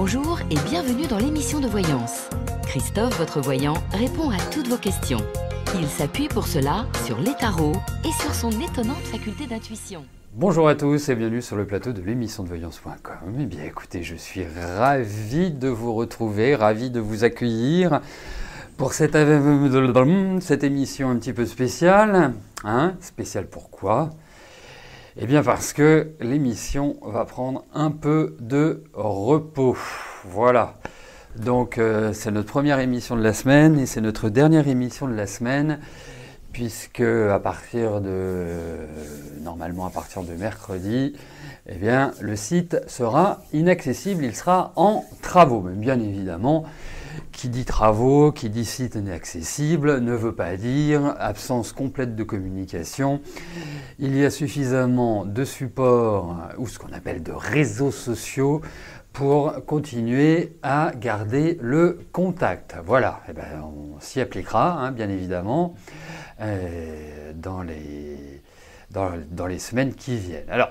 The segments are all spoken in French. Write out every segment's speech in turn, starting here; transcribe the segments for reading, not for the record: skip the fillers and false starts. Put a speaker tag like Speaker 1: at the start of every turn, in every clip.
Speaker 1: Bonjour et bienvenue dans l'émission de voyance. Christophe, votre voyant, répond à toutes vos questions. Il s'appuie pour cela sur les tarots et sur son étonnante faculté d'intuition.
Speaker 2: Bonjour à tous et bienvenue sur le plateau de l'émission de voyance.com. Eh bien écoutez, je suis ravi de vous retrouver, ravi de vous accueillir pour cette émission un petit peu spéciale. Spéciale pourquoi ? Eh bien parce que l'émission va prendre un peu de repos. Voilà. Donc c'est notre première émission de la semaine et c'est notre dernière émission de la semaine puisque normalement à partir de mercredi, eh bien le site sera inaccessible, il sera en travaux. Mais bien évidemment, qui dit travaux, qui dit site inaccessible ne veut pas dire absence complète de communication. Il y a suffisamment de supports ou ce qu'on appelle de réseaux sociaux pour continuer à garder le contact. Voilà, eh bien, on s'y appliquera, bien évidemment, dans les semaines qui viennent. Alors,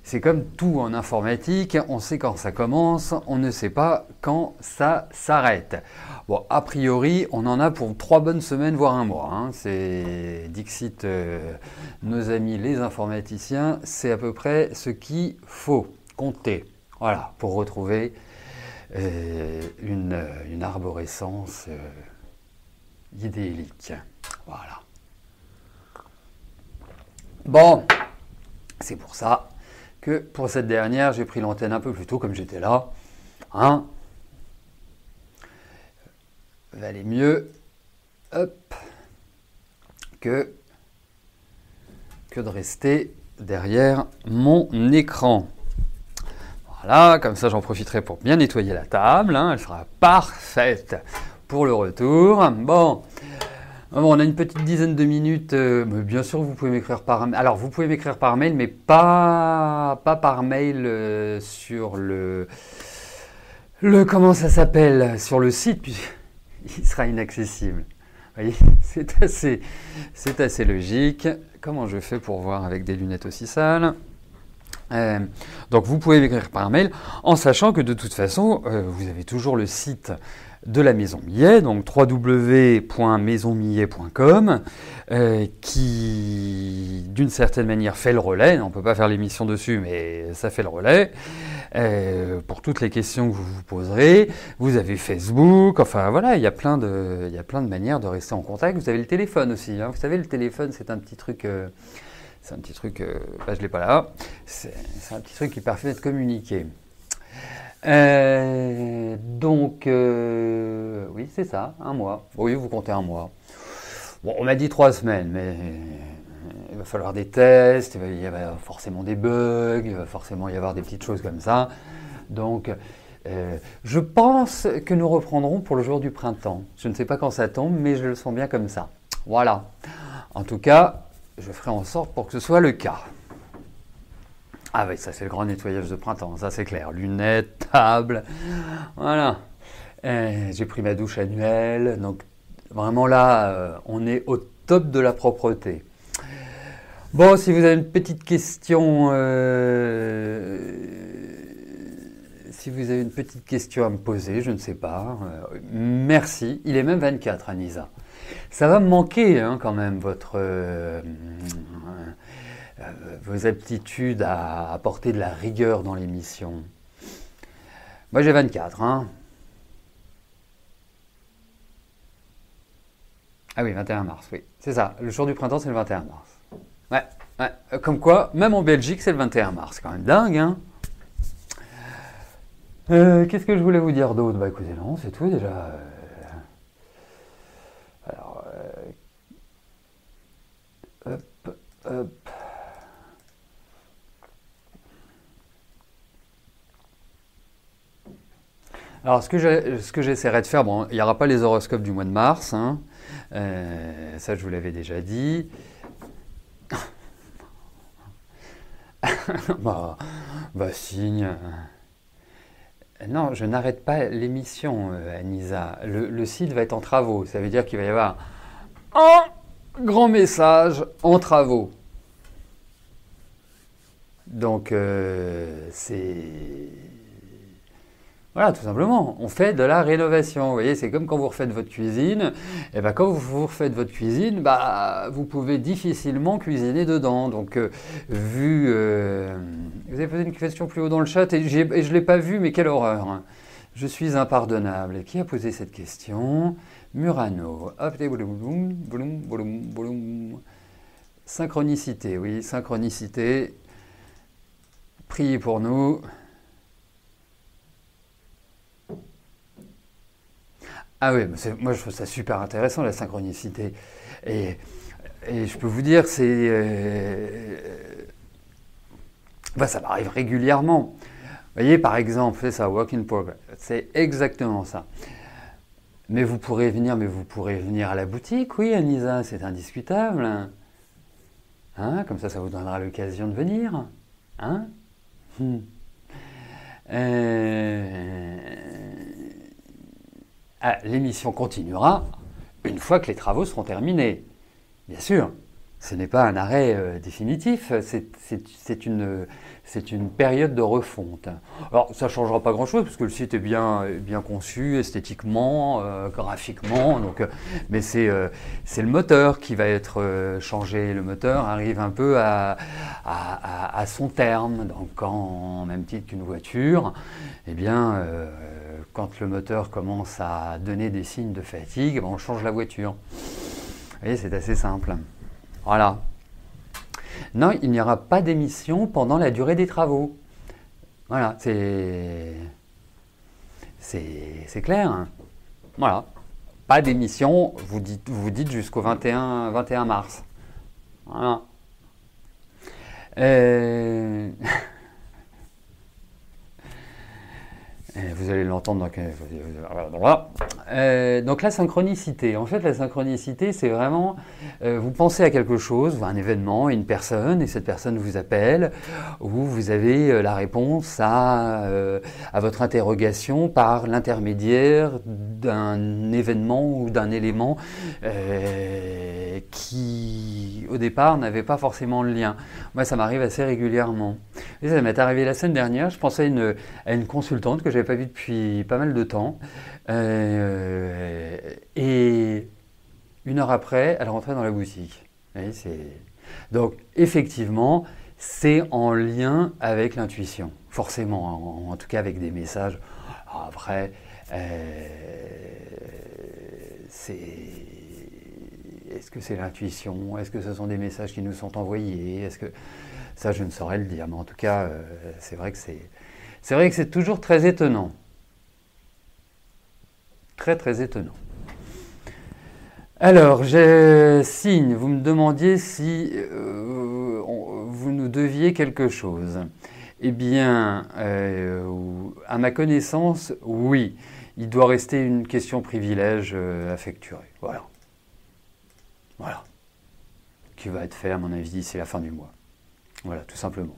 Speaker 2: c'est comme tout en informatique, on sait quand ça commence, on ne sait pas quand ça s'arrête. Bon, a priori, on en a pour 3 bonnes semaines, voire un mois. C'est Dixit, nos amis les informaticiens, c'est à peu près ce qu'il faut compter. Voilà, pour retrouver une arborescence idyllique. Voilà. Bon, c'est pour ça que pour cette dernière, j'ai pris l'antenne un peu plus tôt, comme j'étais là. Valait mieux que de rester derrière mon écran. Voilà, comme ça j'en profiterai pour bien nettoyer la table, elle sera parfaite pour le retour. Bon, on a une petite dizaine de minutes, mais bien sûr vous pouvez m'écrire par mail. Alors vous pouvez m'écrire par mail, mais pas par mail sur le comment ça s'appelle, sur le site, puisqu'il sera inaccessible. Vous voyez, c'est assez logique. Comment je fais pour voir avec des lunettes aussi sales ? Donc vous pouvez m'écrire par mail en sachant que de toute façon vous avez toujours le site de la Maison Millet, donc www.maisonmillet.com qui d'une certaine manière fait le relais. On ne peut pas faire l'émission dessus mais ça fait le relais pour toutes les questions que vous vous poserez. Vous avez Facebook, enfin voilà, il y a plein de manières de rester en contact. Vous avez le téléphone aussi, vous savez le téléphone c'est un petit truc... je ne l'ai pas là. C'est un petit truc qui permet de communiquer. Oui, c'est ça, un mois. Oui, vous comptez un mois. Bon, on m'a dit 3 semaines, mais il va falloir des tests, il va y avoir forcément des bugs, il va forcément y avoir des petites choses comme ça. Donc, je pense que nous reprendrons pour le jour du printemps. Je ne sais pas quand ça tombe, mais je le sens bien comme ça. Voilà. En tout cas... je ferai en sorte pour que ce soit le cas. Ah oui, ça c'est le grand nettoyage de printemps, ça c'est clair. Lunettes, table, voilà. J'ai pris ma douche annuelle, donc vraiment là, on est au top de la propreté. Bon, si vous avez une petite question, à me poser, je ne sais pas, merci. Il est même 24, Anissa. Ça va me manquer quand même vos aptitudes à apporter de la rigueur dans l'émission. Moi j'ai 24. Ah oui, 21 mars, oui. C'est ça, le jour du printemps c'est le 21 mars. Ouais. Comme quoi, même en Belgique c'est le 21 mars, c'est quand même dingue. Qu'est-ce que je voulais vous dire d'autre ? Écoutez, non, c'est tout déjà. Alors, Alors, ce que j'essaierai de faire, bon, il n'y aura pas les horoscopes du mois de mars, ça je vous l'avais déjà dit. Signe. Non, je n'arrête pas l'émission, Anissa. Le site va être en travaux. Ça veut dire qu'il va y avoir un grand message en travaux. Donc, c'est... Voilà, tout simplement. On fait de la rénovation. Vous voyez, c'est comme quand vous refaites votre cuisine. Et ben, quand vous refaites votre cuisine, bah, vous pouvez difficilement cuisiner dedans. Donc, vous avez posé une question plus haut dans le chat et je ne l'ai pas vu, mais quelle horreur, hein. Je suis impardonnable. Et qui a posé cette question? Murano. Hop, boulum, boulum, boulum, boulum. Synchronicité, oui, synchronicité. Priez pour nous. Ah oui, moi je trouve ça super intéressant la synchronicité. Et, et je peux vous dire, ça m'arrive régulièrement. Vous voyez, par exemple, c'est ça, work in progress. C'est exactement ça. Mais vous pourrez venir à la boutique, oui, Anisa, c'est indiscutable. Hein, comme ça vous donnera l'occasion de venir. Hein? L'émission continuera une fois que les travaux seront terminés. Bien sûr, ce n'est pas un arrêt définitif, c'est une période de refonte. Alors, ça ne changera pas grand-chose, parce que le site est bien conçu, esthétiquement, graphiquement, mais c'est le moteur qui va être changé. Le moteur arrive un peu à son terme, donc en même titre qu'une voiture, eh bien, quand le moteur commence à donner des signes de fatigue, on change la voiture. Vous voyez, c'est assez simple. Voilà. Non, il n'y aura pas d'émission pendant la durée des travaux. Voilà, c'est clair, hein. Voilà. Pas d'émission, vous dites jusqu'au 21 mars. Voilà. Vous allez l'entendre donc la synchronicité. En fait, la synchronicité, c'est vraiment vous pensez à quelque chose, à un événement, à une personne, et cette personne vous appelle, ou vous avez la réponse à votre interrogation par l'intermédiaire d'un événement ou d'un élément qui, au départ, n'avait pas forcément le lien. Moi, ça m'arrive assez régulièrement. Et ça m'est arrivé la semaine dernière. Je pensais à une consultante que je n'avais pas vue depuis pas mal de temps. Et une heure après, elle rentrait dans la boutique. Vous voyez, donc, effectivement, c'est en lien avec l'intuition. Forcément, en tout cas avec des messages. Alors après, est-ce que c'est l'intuition? Est-ce que ce sont des messages qui nous sont envoyés? Ça, je ne saurais le dire, mais en tout cas, c'est vrai que c'est toujours très étonnant. Très, très étonnant. Alors, Signe, vous me demandiez si vous nous deviez quelque chose. Eh bien, à ma connaissance, oui. Il doit rester une question privilège à facturer. Voilà. Voilà. Qui va être fait, à mon avis, d'ici la fin du mois. Voilà, tout simplement.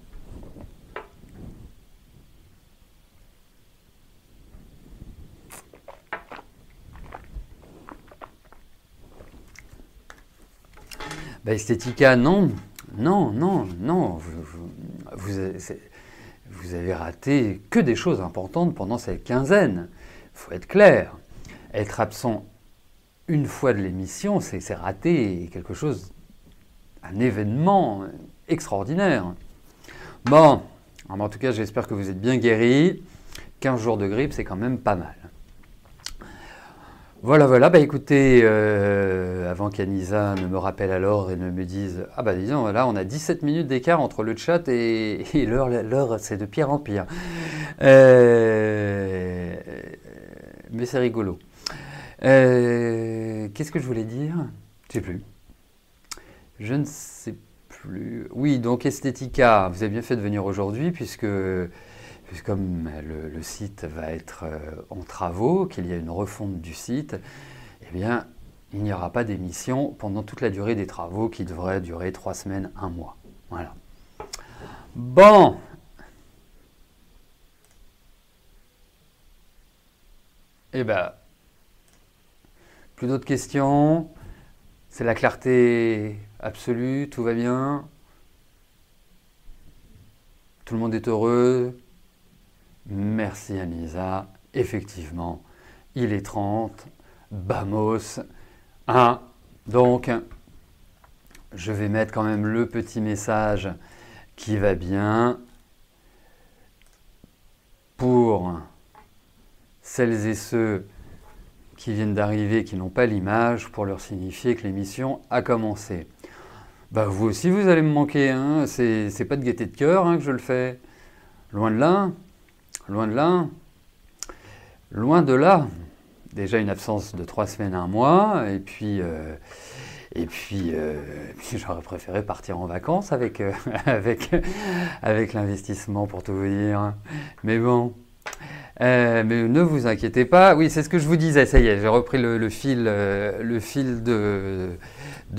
Speaker 2: Esthética, non. Vous avez raté que des choses importantes pendant cette quinzaine. Il faut être clair. Être absent une fois de l'émission, c'est rater quelque chose, un événement extraordinaire. Bon, en tout cas, j'espère que vous êtes bien guéris. 15 jours de grippe, c'est quand même pas mal. Voilà, écoutez, avant qu'Anisa ne me rappelle alors et ne me dise « Ah disons, là, on a 17 minutes d'écart entre le chat et l'heure, c'est de pire en pire. » Mais c'est rigolo. Qu'est-ce que je voulais dire? Je ne sais plus. Je ne sais plus. Oui, donc Esthética, vous avez bien fait de venir aujourd'hui puisque comme le site va être en travaux, qu'il y a une refonte du site, eh bien, il n'y aura pas d'émission pendant toute la durée des travaux qui devrait durer 3 semaines, 1 mois. Voilà. Bon. Eh bien, plus d'autres questions? C'est la clarté absolue, tout va bien? Tout le monde est heureux? Merci Anisa, effectivement, il est 30, vamos, hein. Donc, je vais mettre quand même le petit message qui va bien pour celles et ceux qui viennent d'arriver, qui n'ont pas l'image, pour leur signifier que l'émission a commencé. Bah, vous aussi, vous allez me manquer, hein. C'est pas de gaieté de cœur hein, que je le fais. Loin de là, loin de là, loin de là. Déjà une absence de 3 semaines, 1 mois, et puis j'aurais préféré partir en vacances avec l'investissement, pour tout vous dire. Mais bon, mais ne vous inquiétez pas. Oui, c'est ce que je vous disais, ça y est, j'ai repris le fil de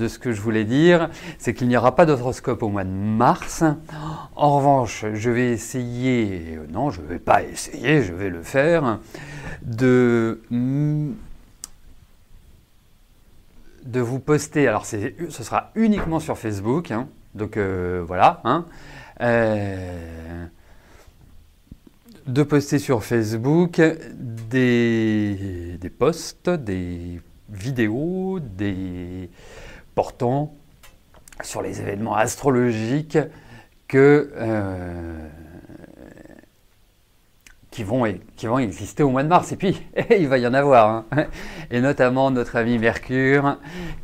Speaker 2: ce que je voulais dire. C'est qu'il n'y aura pas d'horoscope au mois de mars. En revanche, je vais essayer, non, je ne vais pas essayer, je vais le faire, de vous poster. Alors, ce sera uniquement sur Facebook, hein, donc voilà, hein, de poster sur Facebook des posts, des vidéos, portant sur les événements astrologiques qui vont exister au mois de mars. Et puis, il va y en avoir. Hein. Et notamment notre ami Mercure,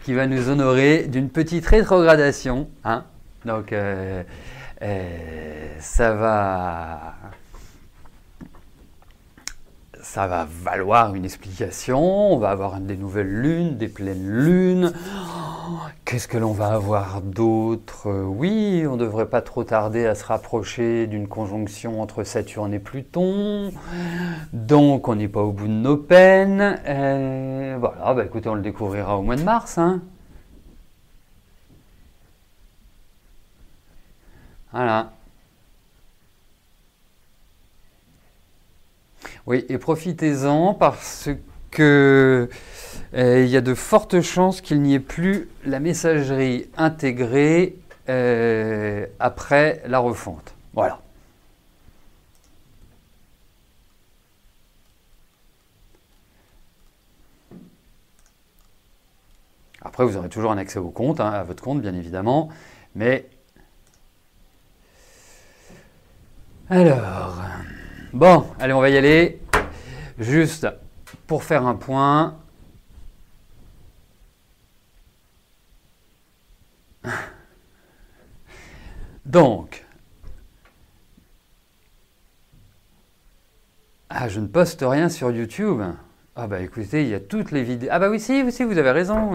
Speaker 2: qui va nous honorer d'une petite rétrogradation. Hein. Donc, ça va valoir une explication. On va avoir des nouvelles lunes, des pleines lunes. Qu'est-ce que l'on va avoir d'autre? Oui, on ne devrait pas trop tarder à se rapprocher d'une conjonction entre Saturne et Pluton. Donc, on n'est pas au bout de nos peines. Voilà, bah, écoutez, on le découvrira au mois de mars. Hein. Voilà. Oui, et profitez-en parce que il y a de fortes chances qu'il n'y ait plus la messagerie intégrée après la refonte. Voilà. Après, vous aurez toujours un accès au compte, hein, à votre compte, bien évidemment. Mais alors, bon, allez, on va y aller. Juste pour faire un point. Donc, je ne poste rien sur YouTube. Ah bah écoutez, il y a toutes les vidéos. Ah bah oui, si, vous avez raison,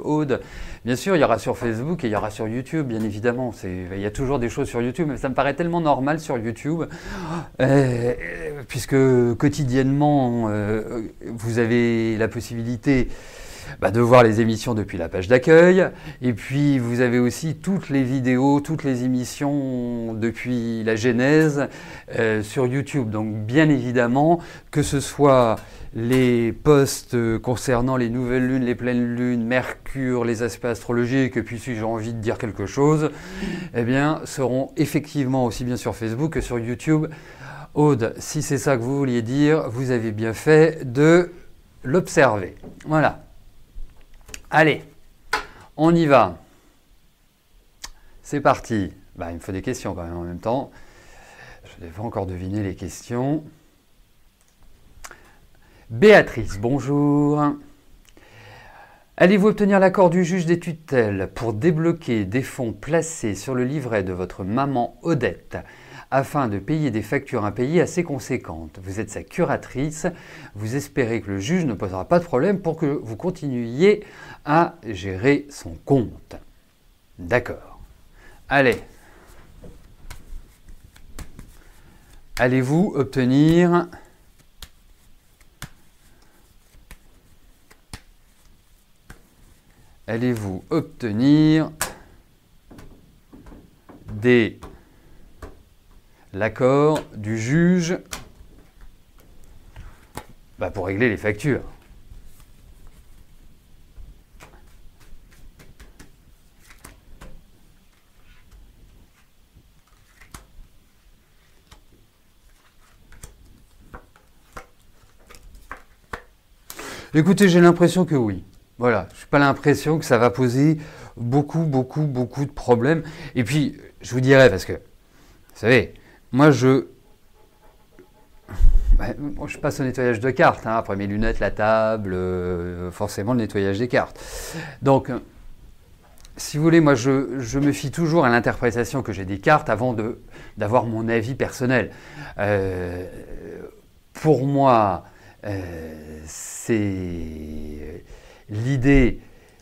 Speaker 2: Aude. Bien sûr, il y aura sur Facebook et il y aura sur YouTube, bien évidemment. Il y a toujours des choses sur YouTube, mais ça me paraît tellement normal sur YouTube, puisque quotidiennement, vous avez la possibilité de voir les émissions depuis la page d'accueil, et puis vous avez aussi toutes les vidéos, toutes les émissions depuis la genèse sur YouTube. Donc bien évidemment, que ce soit les posts concernant les nouvelles lunes, les pleines lunes, Mercure, les aspects astrologiques, et puis si j'ai envie de dire quelque chose, eh bien, seront effectivement aussi bien sur Facebook que sur YouTube. Aude, si c'est ça que vous vouliez dire, vous avez bien fait de l'observer. Voilà. Allez, on y va. C'est parti. Il me faut des questions quand même en même temps. Je n'ai pas encore deviné les questions. Béatrice, bonjour. Allez-vous obtenir l'accord du juge des tutelles pour débloquer des fonds placés sur le livret de votre maman Odette afin de payer des factures impayées assez conséquentes? Vous êtes sa curatrice, vous espérez que le juge ne posera pas de problème pour que vous continuiez à gérer son compte. D'accord. Allez. Allez-vous obtenir l'accord du juge pour régler les factures? Écoutez, j'ai l'impression que oui. Voilà, je n'ai pas l'impression que ça va poser beaucoup de problèmes. Et puis, je vous dirais, parce que, vous savez, moi je passe au nettoyage de cartes, hein, après mes lunettes, la table, forcément le nettoyage des cartes. Donc, si vous voulez, moi je me fie toujours à l'interprétation que j'ai des cartes avant d'avoir mon avis personnel. Pour moi, l'idée,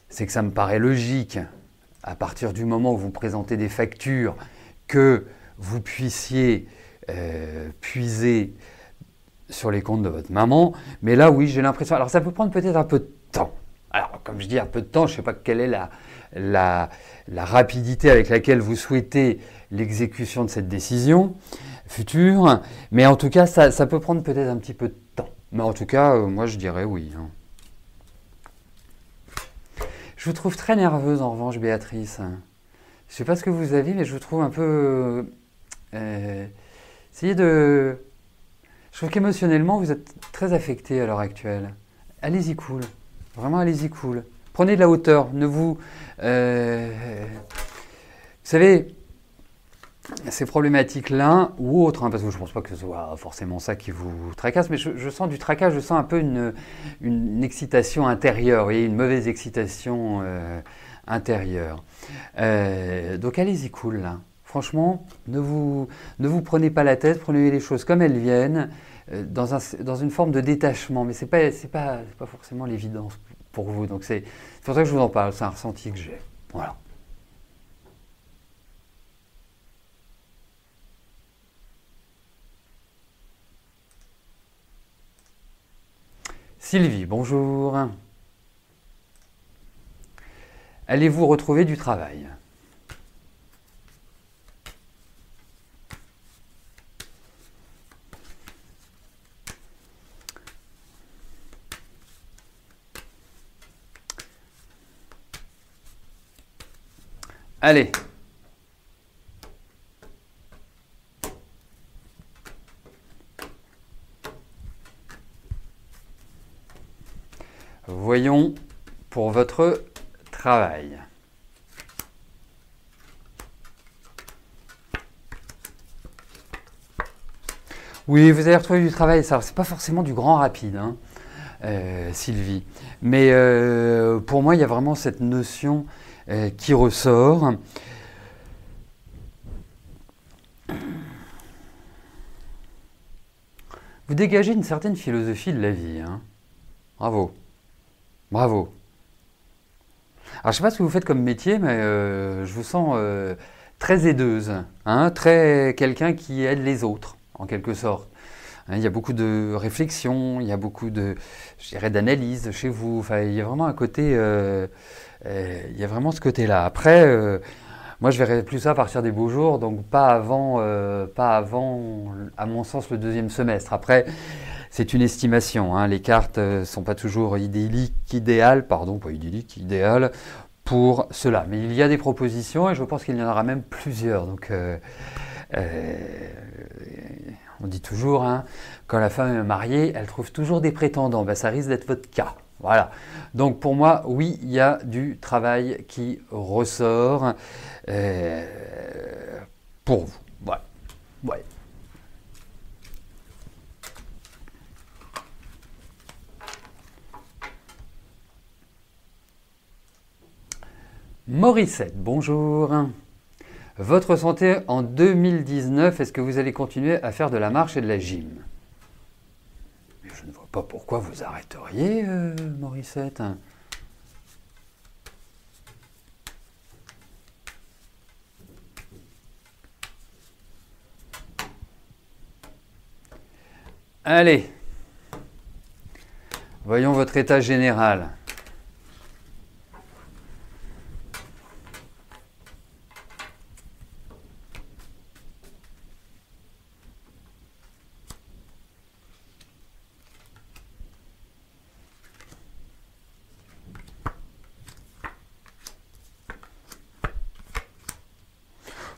Speaker 2: c'est que ça me paraît logique, à partir du moment où vous présentez des factures, que vous puissiez puiser sur les comptes de votre maman. Mais là, oui, j'ai l'impression... Alors, ça peut prendre peut-être un peu de temps. Alors, comme je dis un peu de temps, je ne sais pas quelle est la rapidité avec laquelle vous souhaitez l'exécution de cette décision future. Mais en tout cas, ça peut prendre peut-être un petit peu de temps. Mais en tout cas, moi, je dirais oui. Hein. Je vous trouve très nerveuse, en revanche, Béatrice. Je ne sais pas ce que vous avez, mais je vous trouve un peu... essayez de... Je trouve qu'émotionnellement, vous êtes très affecté à l'heure actuelle. Allez-y cool. Vraiment, allez-y cool. Prenez de la hauteur. Vous savez, ces problématiques-là, ou autres, hein, parce que je ne pense pas que ce soit forcément ça qui vous tracasse, mais je sens du tracas, je sens un peu une excitation intérieure, vous voyez, une mauvaise excitation intérieure. Donc allez-y cool, là. Franchement, ne vous prenez pas la tête, prenez les choses comme elles viennent, dans une forme de détachement. Mais c'est pas forcément l'évidence pour vous. Donc c'est pour ça que je vous en parle, c'est un ressenti que j'ai. Voilà. Sylvie, bonjour. Allez-vous retrouver du travail ? Allez. Voyons pour votre travail. Oui, vous allez retrouver du travail. Ça, c'est pas forcément du grand rapide, hein, Sylvie. Mais pour moi, il y a vraiment cette notion qui ressort. Vous dégagez une certaine philosophie de la vie. Hein. Bravo. Bravo. Alors, je ne sais pas ce que vous faites comme métier, mais je vous sens très aideuse. Hein, très quelqu'un qui aide les autres, en quelque sorte. Hein, il y a beaucoup de réflexion, il y a beaucoup de, je dirais, d'analyse chez vous. Enfin, il y a vraiment un côté... il y a vraiment ce côté-là. Après, moi, je verrai plus ça à partir des beaux jours, donc pas avant, à mon sens, le deuxième semestre. Après, c'est une estimation. Hein. Les cartes ne sont pas toujours idéales pour cela. Mais il y a des propositions et je pense qu'il y en aura même plusieurs. Donc, on dit toujours, hein, quand la femme est mariée, elle trouve toujours des prétendants. Ben, ça risque d'être votre cas. Voilà. Donc pour moi, oui, il y a du travail qui ressort pour vous. Voilà. Ouais. Morissette, bonjour. Votre santé en 2019, est-ce que vous allez continuer à faire de la marche et de la gym ? Je ne vois pas pourquoi vous arrêteriez, Morissette. Allez, voyons votre état général.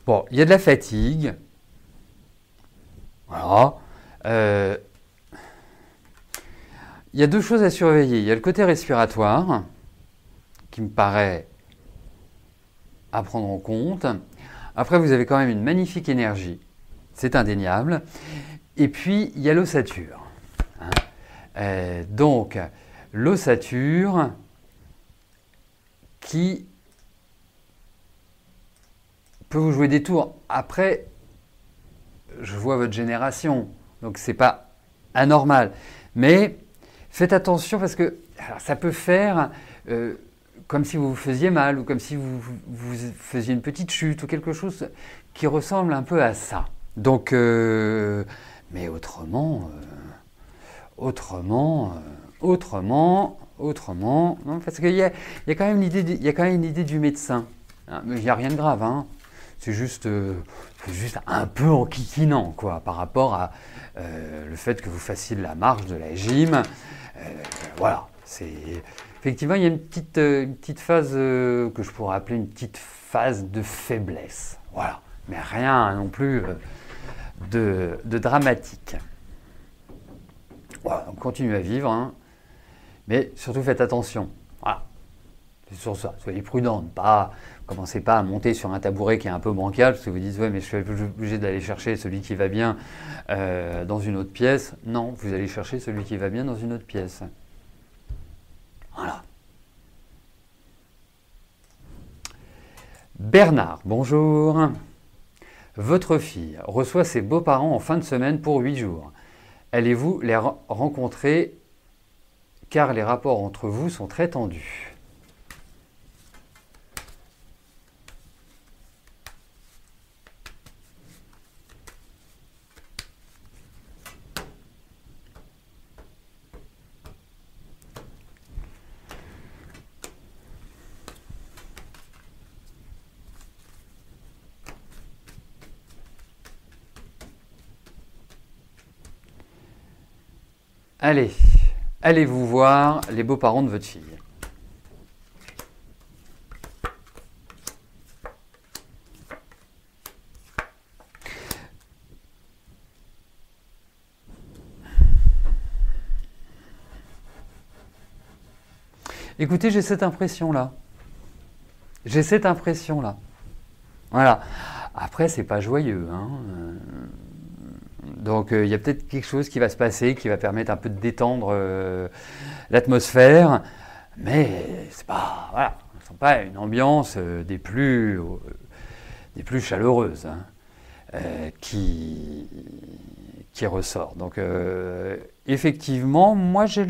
Speaker 2: Bon, il y a de la fatigue. Voilà. il y a deux choses à surveiller. Il y a le côté respiratoire, qui me paraît à prendre en compte. Après, vous avez quand même une magnifique énergie, c'est indéniable. Et puis, il y a l'ossature. Donc, l'ossature qui peut vous jouer des tours. Après, je vois votre génération, donc c'est pas anormal. Mais faites attention parce que alors, ça peut faire comme si vous vous faisiez mal ou comme si vous faisiez une petite chute ou quelque chose qui ressemble un peu à ça. Donc, mais autrement, non, parce qu'il y a quand même l'idée du médecin. Hein, mais il n'y a rien de grave, hein. C'est juste un peu enquiquinant, quoi, par rapport à le fait que vous fassiez de la marche, de la gym. Voilà, effectivement, il y a une petite phase que je pourrais appeler une petite phase de faiblesse. Voilà, mais rien non plus de dramatique. Voilà, donc continuez à vivre, hein, mais surtout faites attention. Voilà, c'est sur ça. Soyez prudents, commencez pas à monter sur un tabouret qui est un peu bancal parce que vous dites ouais mais je suis obligé d'aller chercher celui qui va bien dans une autre pièce. Non, vous allez chercher celui qui va bien dans une autre pièce. Voilà. Bernard, bonjour. Votre fille reçoit ses beaux-parents en fin de semaine pour 8 jours. Allez-vous les rencontrer car les rapports entre vous sont très tendus? Allez vous voir les beaux-parents de votre fille. Écoutez, j'ai cette impression-là. Voilà. Après, c'est pas joyeux, hein. Donc il y a peut-être quelque chose qui va se passer, qui va permettre un peu de détendre l'atmosphère, mais c'est pas, voilà, ce n'est pas une ambiance des plus chaleureuses, hein, qui ressort. Donc effectivement, moi j'ai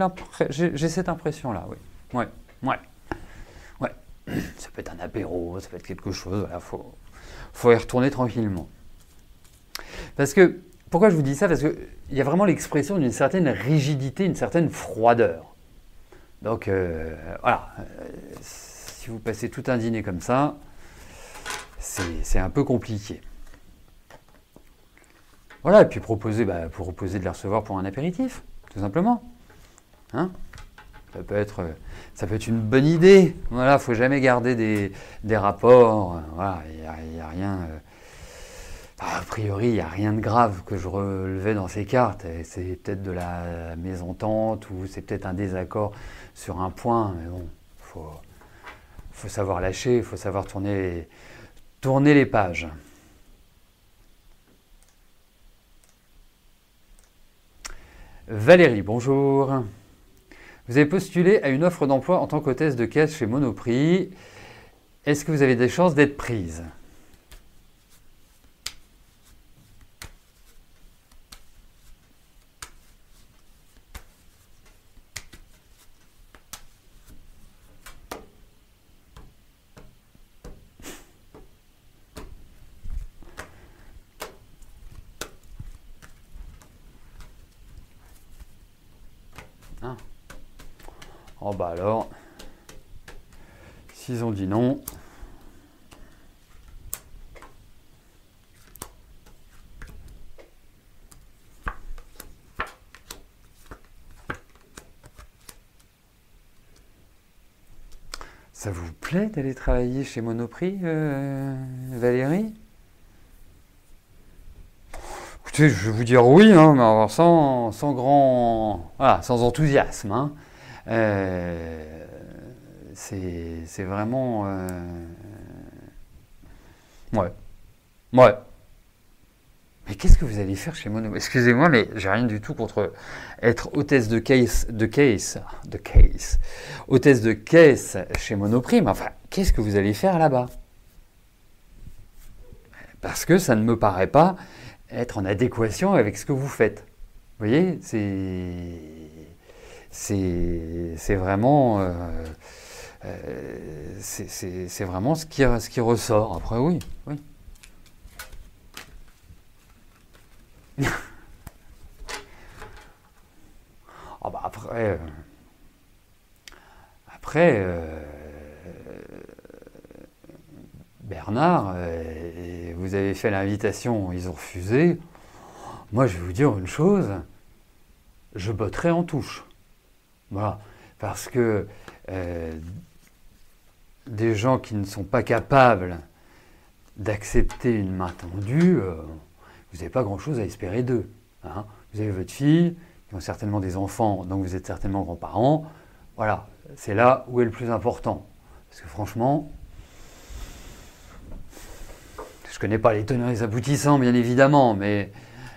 Speaker 2: cette impression-là, oui. Ouais. Ça peut être un apéro, ça peut être quelque chose, voilà, faut y retourner tranquillement. Parce que pourquoi je vous dis ça? Parce qu'il y a vraiment l'expression d'une certaine rigidité, une certaine froideur. Donc voilà, si vous passez tout un dîner comme ça, c'est un peu compliqué. Voilà, et puis proposer de les recevoir pour un apéritif, tout simplement. Hein? Ça peut être une bonne idée. Voilà, il ne faut jamais garder des rapports. Voilà, il n'y a rien... a priori, il n'y a rien de grave que je relevais dans ces cartes. C'est peut-être de la mésentente ou c'est peut-être un désaccord sur un point. Mais bon, faut savoir lâcher, il faut savoir tourner les pages. Valérie, bonjour. Vous avez postulé à une offre d'emploi en tant qu'hôtesse de caisse chez Monoprix. Est-ce que vous avez des chances d'être prise ? Ah. Oh bah alors, s'ils ont dit non, ça vous plaît d'aller travailler chez Monoprix, Valérie? Écoutez, je vais vous dire oui, hein, mais alors sans grand, voilà, sans enthousiasme, hein. C'est vraiment, ouais, ouais. Mais qu'est-ce que vous allez faire chez Mono? Excusez-moi, mais j'ai rien du tout contre être hôtesse hôtesse de caisse chez Monoprix. Mais enfin, qu'est-ce que vous allez faire là-bas? Parce que ça ne me paraît pas être en adéquation avec ce que vous faites. Vous voyez, c'est vraiment, c'est vraiment ce qui ressort. Après, oui, oui. Ah bah Bernard, vous avez fait l'invitation, ils ont refusé. Moi, je vais vous dire une chose, je botterai en touche. Voilà, parce que des gens qui ne sont pas capables d'accepter une main tendue, vous n'avez pas grand-chose à espérer d'eux. Hein. Vous avez votre fille, qui ont certainement des enfants, donc vous êtes certainement grands-parents. Voilà, c'est là où est le plus important. Parce que franchement, je ne connais pas les tenants et les aboutissants, bien évidemment, mais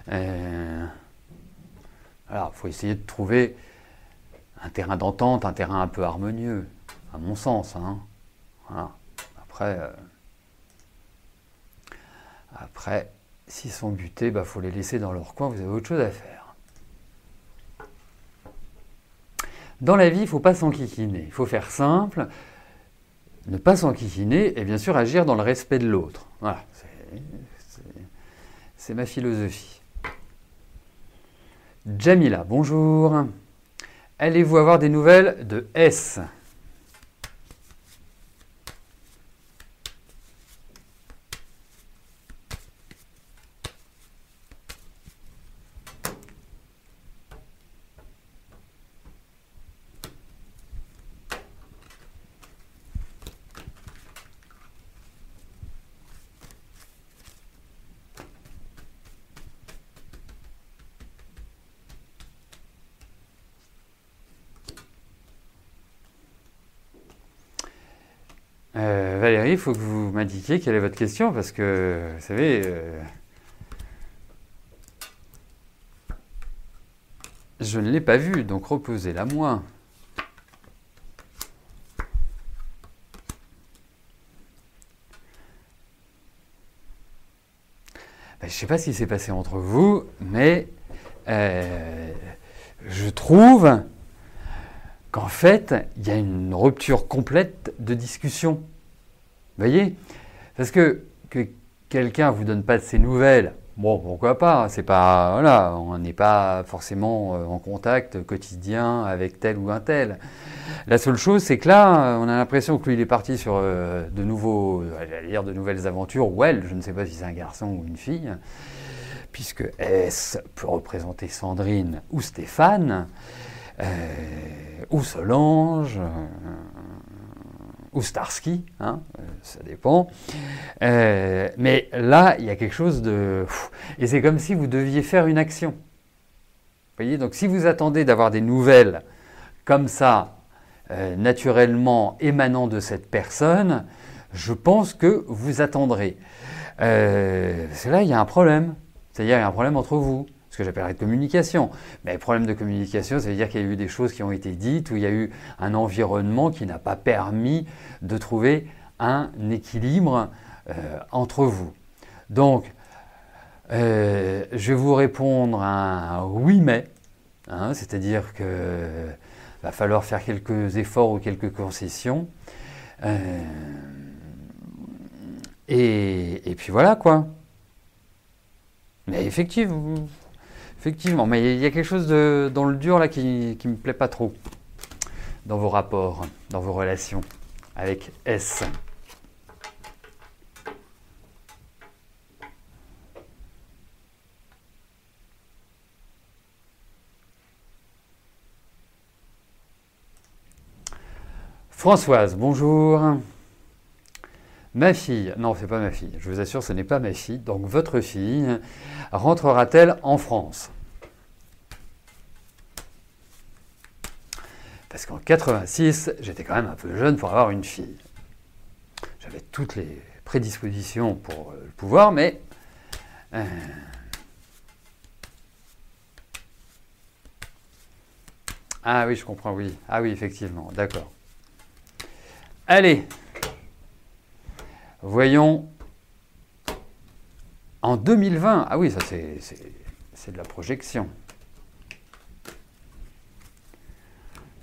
Speaker 2: voilà, il faut essayer de trouver un terrain d'entente, un terrain un peu harmonieux, à mon sens. Hein. Voilà. Après, s'ils sont butés, bah, faut les laisser dans leur coin, vous avez autre chose à faire. Dans la vie, il ne faut pas s'enquiquiner, il faut faire simple, ne pas s'enquiquiner et bien sûr agir dans le respect de l'autre. Voilà, c'est ma philosophie. Jamila, bonjour. Allez-vous avoir des nouvelles de S? Valérie, il faut que vous m'indiquiez quelle est votre question, parce que, vous savez, je ne l'ai pas vue, donc reposez-la moi. Je ne sais pas ce qui s'est passé entre vous, mais je trouve qu'en fait, il y a une rupture complète de discussion. Vous voyez? Parce que quelqu'un ne vous donne pas de ses nouvelles, bon, pourquoi pas? C'est pas, voilà, on n'est pas forcément en contact quotidien avec tel ou un tel. La seule chose, c'est que là, on a l'impression que lui, il est parti sur de nouvelles aventures, ou elle, je ne sais pas si c'est un garçon ou une fille, puisque S peut représenter Sandrine ou Stéphane, ou Solange, ou Starsky, hein, ça dépend. Mais là, il y a quelque chose de... Et c'est comme si vous deviez faire une action. Vous voyez, donc si vous attendez d'avoir des nouvelles comme ça, naturellement émanant de cette personne, je pense que vous attendrez. C'est là, il y a un problème. C'est-à-dire, il y a un problème entre vous. Ce que j'appellerais de communication. Mais problème de communication, ça veut dire qu'il y a eu des choses qui ont été dites, ou il y a eu un environnement qui n'a pas permis de trouver un équilibre entre vous. Donc, je vais vous répondre un oui mais, hein, c'est-à-dire qu'il va falloir faire quelques efforts ou quelques concessions. Et puis voilà quoi. Mais effectivement, mais il y a quelque chose dans le dur là qui me plaît pas trop dans vos rapports, dans vos relations avec S. Françoise, bonjour. Ma fille, non, c'est pas ma fille, je vous assure, ce n'est pas ma fille. Donc votre fille rentrera-t-elle en France? Parce qu'en 86, j'étais quand même un peu jeune pour avoir une fille. J'avais toutes les prédispositions pour le pouvoir, mais... Ah oui, je comprends, oui. Ah oui, effectivement, d'accord. Allez, voyons. En 2020, ah oui, ça c'est de la projection.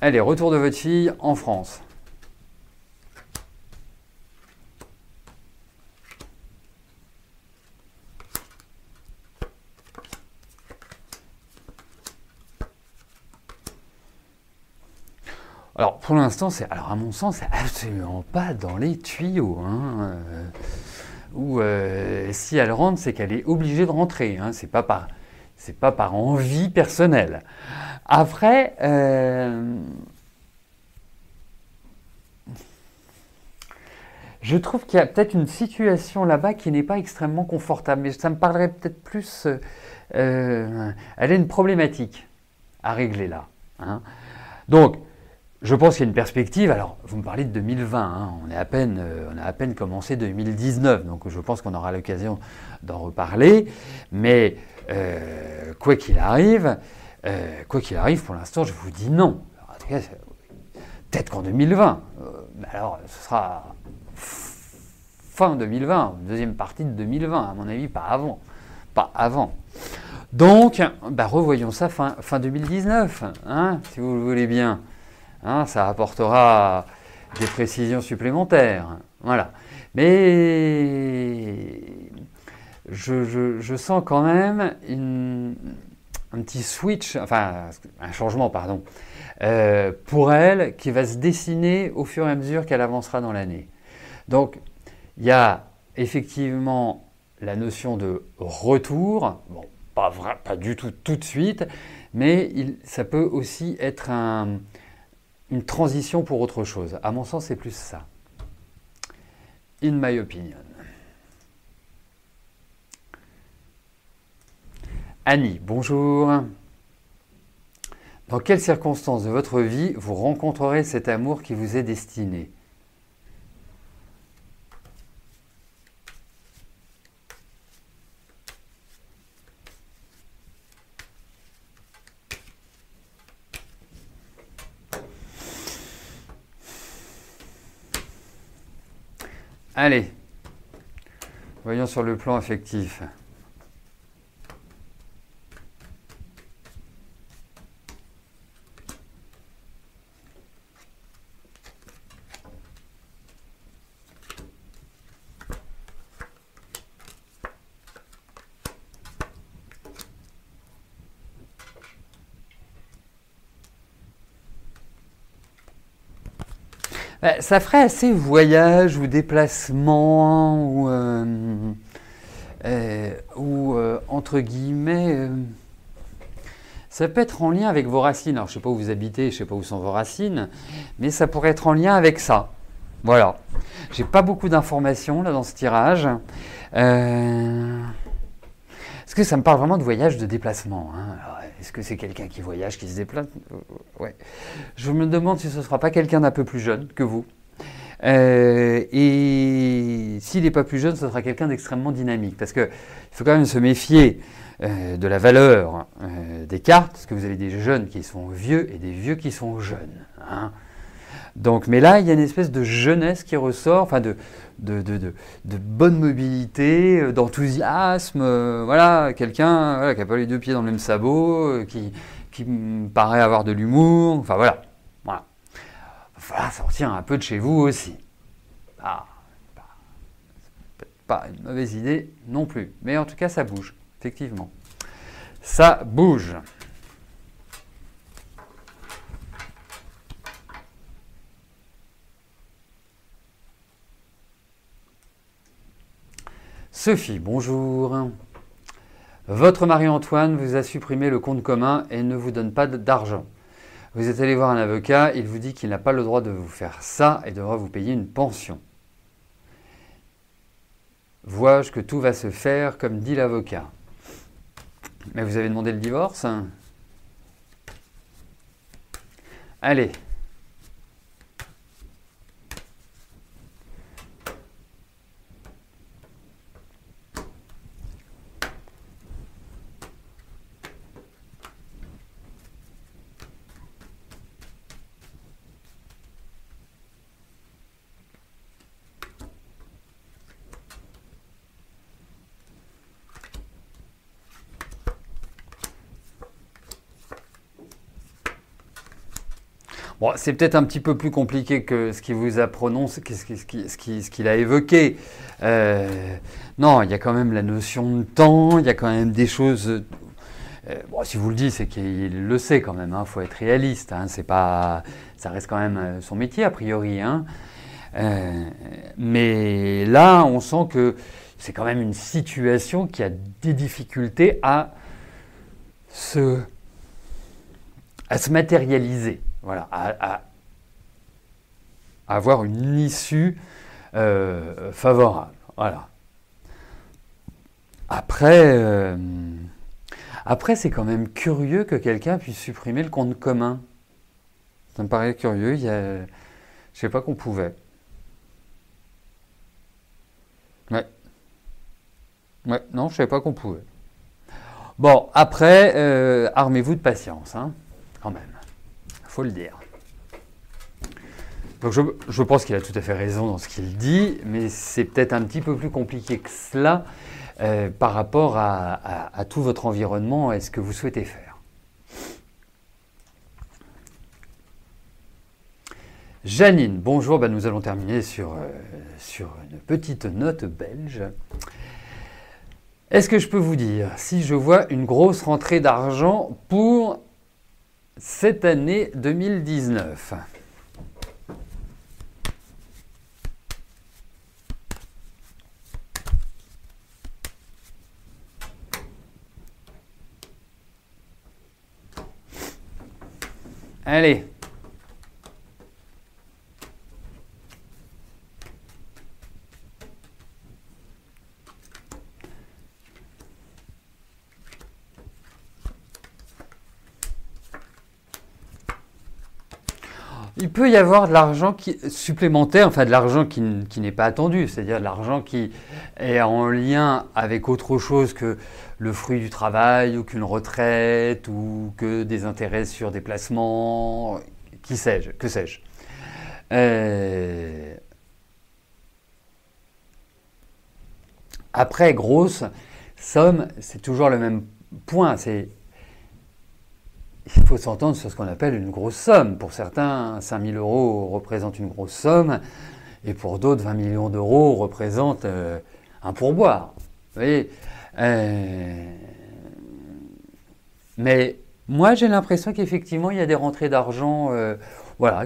Speaker 2: Allez, retour de votre fille en France. Alors, pour l'instant, alors à mon sens, c'est absolument pas dans les tuyaux. Hein, ou si elle rentre, c'est qu'elle est obligée de rentrer. Hein, c'est pas par envie personnelle. Après, je trouve qu'il y a peut-être une situation là-bas qui n'est pas extrêmement confortable. Mais ça me parlerait peut-être plus... elle a une problématique à régler là. Hein. Donc, je pense qu'il y a une perspective. Alors, vous me parlez de 2020, hein, on a à peine commencé 2019, donc je pense qu'on aura l'occasion d'en reparler. Mais quoi qu'il arrive, pour l'instant, je vous dis non. Alors, en tout cas, peut-être qu'en 2020, alors ce sera fin 2020, deuxième partie de 2020, à mon avis, pas avant. Pas avant. Donc, revoyons ça fin 2019, hein, si vous le voulez bien. Hein, ça apportera des précisions supplémentaires. Voilà. Mais je sens quand même un petit switch, enfin un changement, pardon, pour elle qui va se dessiner au fur et à mesure qu'elle avancera dans l'année. Donc, il y a effectivement la notion de retour, bon, pas du tout de suite, mais ça peut aussi être une transition pour autre chose. À mon sens, c'est plus ça. In my opinion. Annie, bonjour. Dans quelles circonstances de votre vie vous rencontrerez cet amour qui vous est destiné? Allez, voyons sur le plan affectif. Ça ferait assez voyage ou déplacement ou entre guillemets, ça peut être en lien avec vos racines. Alors je ne sais pas où vous habitez, je ne sais pas où sont vos racines, mais ça pourrait être en lien avec ça. Voilà. J'ai pas beaucoup d'informations là dans ce tirage. Est-ce que ça me parle vraiment de voyage, de déplacement, hein? Alors, est-ce que c'est quelqu'un qui voyage, qui se déplace? Ouais. Je me demande si ce ne sera pas quelqu'un d'un peu plus jeune que vous. Et s'il n'est pas plus jeune, ce sera quelqu'un d'extrêmement dynamique. Parce qu'il faut quand même se méfier de la valeur des cartes, parce que vous avez des jeunes qui sont vieux et des vieux qui sont jeunes. Hein. Donc, mais là, il y a une espèce de jeunesse qui ressort, enfin de bonne mobilité, d'enthousiasme, voilà, quelqu'un voilà, qui n'a pas les deux pieds dans le même sabot, qui me paraît avoir de l'humour, enfin voilà. Il va falloir sortir un peu de chez vous aussi. Ah, peut-être pas une mauvaise idée non plus, mais en tout cas, ça bouge, effectivement. Ça bouge. Sophie, bonjour. Votre mari Antoine vous a supprimé le compte commun et ne vous donne pas d'argent. Vous êtes allé voir un avocat, il vous dit qu'il n'a pas le droit de vous faire ça et devra vous payer une pension. Vois-je que tout va se faire comme dit l'avocat. Mais vous avez demandé le divorce? Allez. Bon, c'est peut-être un petit peu plus compliqué que ce qu'il vous a prononcé, ce qu'il a évoqué. Non, il y a quand même la notion de temps, il y a quand même des choses. Bon, si vous le dites, c'est qu'il le sait quand même. Il faut être réaliste. C'est pas, ça reste quand même son métier a priori. Mais là, on sent que c'est quand même une situation qui a des difficultés à se matérialiser. Voilà, à avoir une issue favorable. Voilà. Après, c'est quand même curieux que quelqu'un puisse supprimer le compte commun. Ça me paraît curieux. Je ne sais pas qu'on pouvait. Ouais. Ouais, non, je ne savais pas qu'on pouvait. Bon, après, armez-vous de patience, quand même. Faut le dire. Donc je pense qu'il a tout à fait raison dans ce qu'il dit, mais c'est peut-être un petit peu plus compliqué que cela par rapport à tout votre environnement et ce que vous souhaitez faire. Janine, bonjour, nous allons terminer sur une petite note belge. Est-ce que je peux vous dire si je vois une grosse rentrée d'argent pour cette année 2019? Allez. Il peut y avoir de l'argent supplémentaire, enfin de l'argent qui n'est pas attendu, c'est-à-dire de l'argent qui est en lien avec autre chose que le fruit du travail ou qu'une retraite ou que des intérêts sur des placements, que sais-je. Après, grosse somme, c'est toujours le même point, il faut s'entendre sur ce qu'on appelle une grosse somme. Pour certains, 5 000 euros représente une grosse somme, et pour d'autres, 20 millions d'euros représentent un pourboire. Vous voyez mais moi, j'ai l'impression qu'effectivement, il y a des rentrées d'argent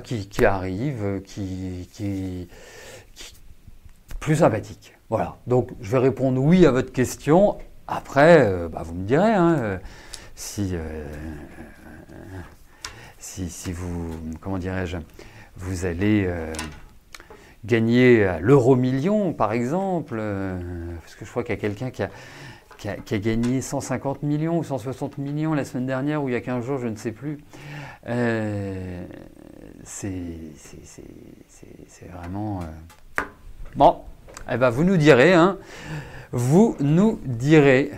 Speaker 2: qui arrivent, qui plus sympathiques. Voilà. Donc, je vais répondre oui à votre question. Après, vous me direz si vous, comment dirais-je, vous allez gagner l'euro million, par exemple, parce que je crois qu'il y a quelqu'un qui a gagné 150 millions ou 160 millions la semaine dernière ou il y a 15 jours, je ne sais plus. C'est vraiment... Bon, vous nous direz, vous nous direz.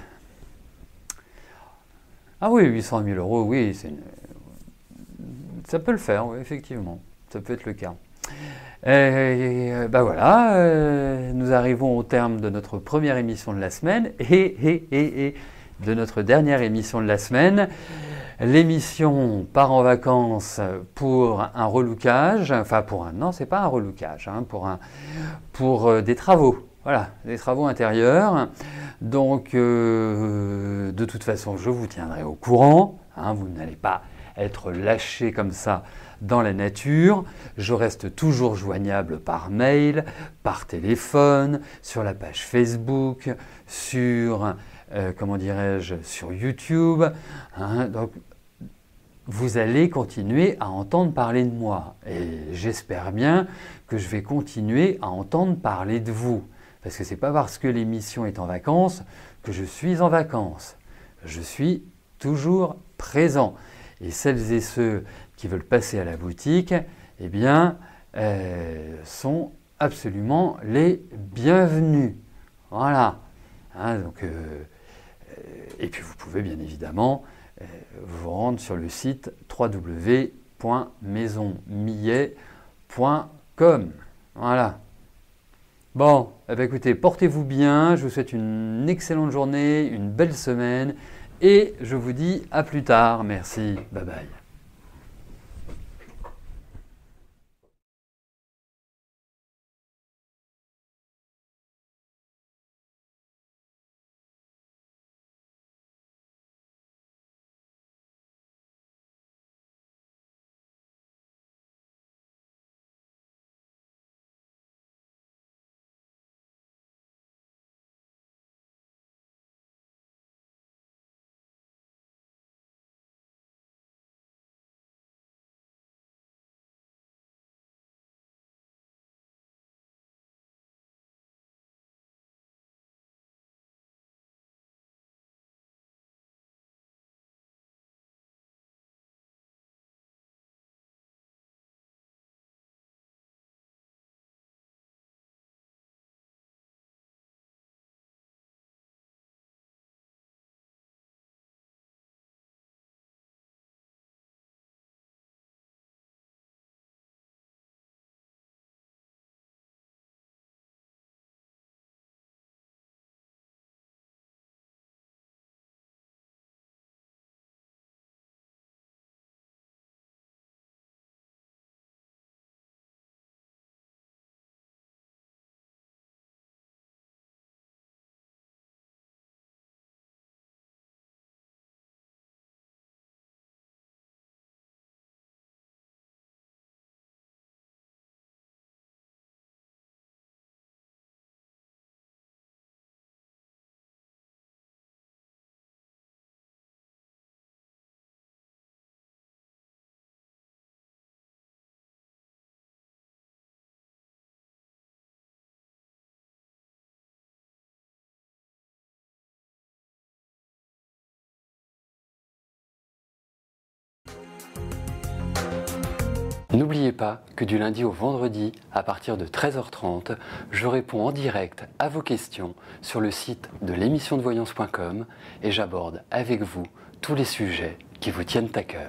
Speaker 2: Ah oui, 800 000 euros, oui, ça peut le faire, oui, effectivement. Ça peut être le cas. Voilà, nous arrivons au terme de notre première émission de la semaine et de notre dernière émission de la semaine. L'émission part en vacances pour un relookage, non, c'est pas un relookage, pour des travaux. Voilà, des travaux intérieurs. Donc, de toute façon, je vous tiendrai au courant. Vous n'allez pas être lâché comme ça dans la nature. Je reste toujours joignable par mail, par téléphone, sur la page Facebook, sur sur YouTube. Donc, vous allez continuer à entendre parler de moi. Et j'espère bien que je vais continuer à entendre parler de vous. Parce que ce n'est pas parce que l'émission est en vacances que je suis en vacances. Je suis toujours présent. Et celles et ceux qui veulent passer à la boutique, eh bien, sont absolument les bienvenus. Voilà. Hein, donc, et puis vous pouvez bien évidemment vous rendre sur le site www.maisonmillet.com. Voilà. Bon, eh bien, écoutez, portez-vous bien, je vous souhaite une excellente journée, une belle semaine et je vous dis à plus tard. Merci, bye bye. N'oubliez pas que du lundi au vendredi, à partir de 13h30, je réponds en direct à vos questions sur le site de l'émissiondevoyance.com et j'aborde avec vous tous les sujets qui vous tiennent à cœur.